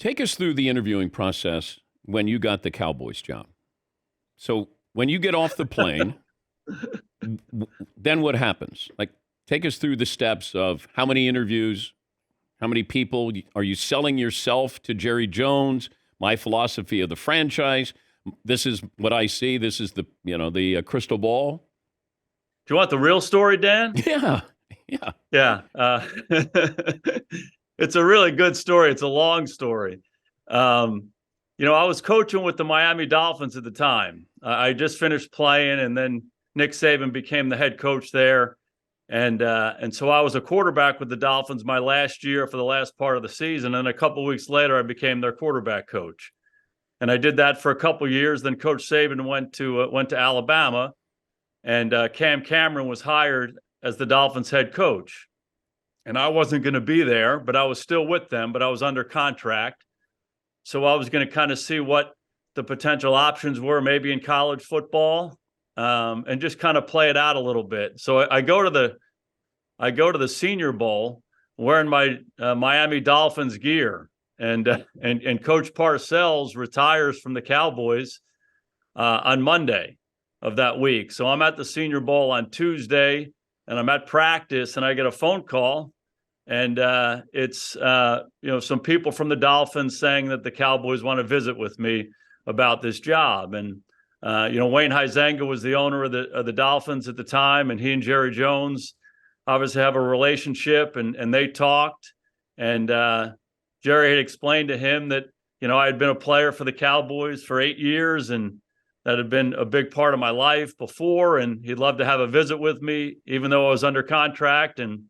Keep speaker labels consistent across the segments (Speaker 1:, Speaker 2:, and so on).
Speaker 1: Take us through the interviewing process when you got the Cowboys job. So when you get off the plane, then what happens? Like, take us through the steps of how many interviews, how many people are you selling yourself to Jerry Jones? My philosophy of the franchise. This is what I see. This is the crystal ball.
Speaker 2: Do you want the real story, Dan?
Speaker 1: Yeah.
Speaker 2: It's a really good story. It's a long story. I was coaching with the Miami Dolphins at the time. I just finished playing, and then Nick Saban became the head coach there. And so I was a quarterback with the Dolphins my last year for the last part of the season. And a couple of weeks later, I became their quarterback coach. And I did that for a couple of years. Then Coach Saban went to Alabama, and Cam Cameron was hired as the Dolphins head coach. And I wasn't going to be there, but I was still with them, but I was under contract. So I was going to kind of see what the potential options were, maybe in college football, and just kind of play it out a little bit. So I go to the Senior Bowl wearing my Miami Dolphins gear, and Coach Parcells retires from the Cowboys on Monday of that week. So I'm at the Senior Bowl on Tuesday, and I'm at practice, and I get a phone call, and it's some people from the Dolphins saying that the Cowboys want to visit with me about this job. And Wayne Huizenga was the owner of the Dolphins at the time, and he and Jerry Jones obviously have a relationship, and they talked. And Jerry had explained to him that I had been a player for the Cowboys for 8 years, and that had been a big part of my life before, and he'd love to have a visit with me, even though I was under contract. And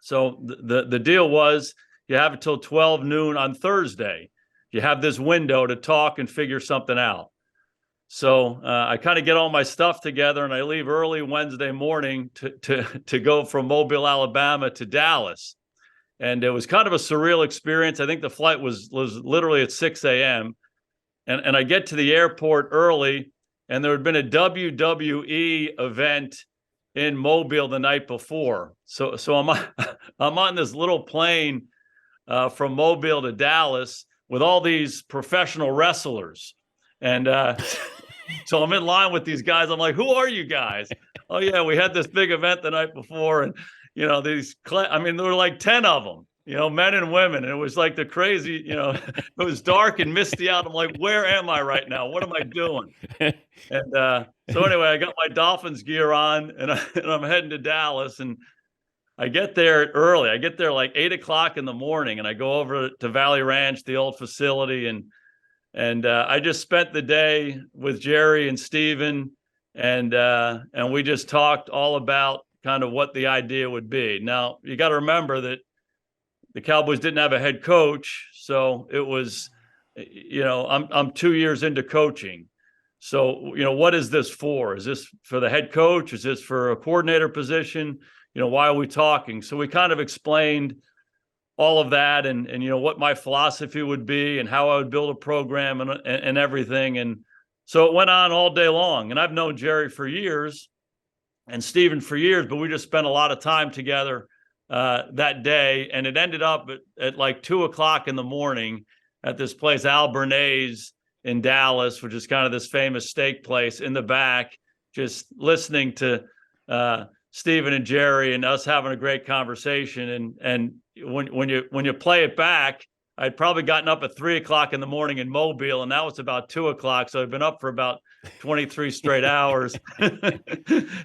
Speaker 2: so the deal was, you have until 12 noon on Thursday. You have this window to talk and figure something out. So I kind of get all my stuff together, and I leave early Wednesday morning to go from Mobile, Alabama to Dallas. And it was kind of a surreal experience. I think the flight was literally at 6 a.m. And I get to the airport early, and there had been a WWE event in Mobile the night before. So I'm on this little plane from Mobile to Dallas with all these professional wrestlers. And so I'm in line with these guys. I'm like, who are you guys? Oh, yeah, we had this big event the night before. And, there were like 10 of them. Men and women. And it was like the crazy, it was dark and misty out. I'm like, where am I right now? What am I doing? And so anyway, I got my Dolphins gear on, and I'm heading to Dallas. And I get there early. I get there like 8 o'clock in the morning, and I go over to Valley Ranch, the old facility. And I just spent the day with Jerry and Steven, and we just talked all about kind of what the idea would be. Now, you got to remember that the Cowboys didn't have a head coach, so it was, I'm 2 years into coaching. So, what is this for? Is this for the head coach? Is this for a coordinator position? Why are we talking? So we kind of explained all of that and what my philosophy would be and how I would build a program and everything. And so it went on all day long. And I've known Jerry for years and Steven for years, but we just spent a lot of time together that day. And it ended up at like 2 o'clock in the morning at this place, Al Bernays in Dallas, which is kind of this famous steak place, in the back, just listening to Steven and Jerry and us having a great conversation. And when you play it back, I'd probably gotten up at 3 o'clock in the morning in Mobile, and now it's about 2 o'clock. So I've been up for about 23 straight hours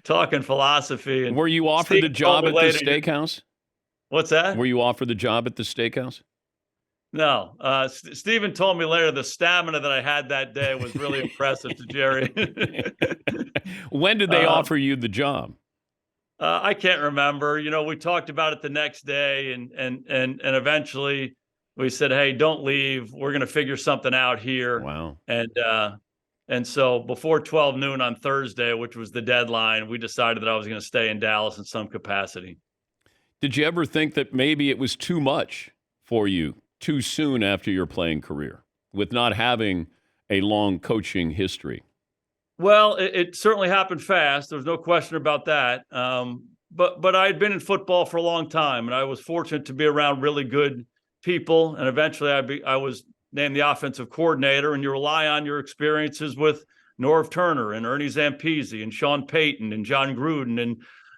Speaker 2: talking philosophy. And
Speaker 1: were you offered the job at the steakhouse?
Speaker 2: What's that?
Speaker 1: Were you offered the job at the steakhouse?
Speaker 2: No. Steven told me later the stamina that I had that day was really impressive to Jerry.
Speaker 1: When did they offer you the job?
Speaker 2: I can't remember. We talked about it the next day, and eventually we said, "Hey, don't leave. We're going to figure something out here."
Speaker 1: Wow.
Speaker 2: And so before 12 noon on Thursday, which was the deadline, we decided that I was going to stay in Dallas in some capacity.
Speaker 1: Did you ever think that maybe it was too much for you too soon after your playing career, with not having a long coaching history?
Speaker 2: Well, it certainly happened fast. There's no question about that. But I had been in football for a long time, and I was fortunate to be around really good
Speaker 1: people.
Speaker 2: and eventually I was named the offensive coordinator, and you rely on your experiences with Norv Turner and Ernie Zampese and Sean Payton and John Gruden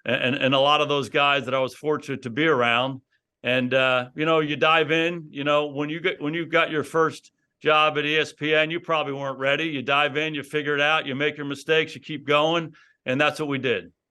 Speaker 2: and a lot of those guys that I was fortunate to be around. And you dive in. When you got your first job at ESPN, you probably weren't ready. You dive in, you figure it out, you make your mistakes, you keep going, and that's what we did.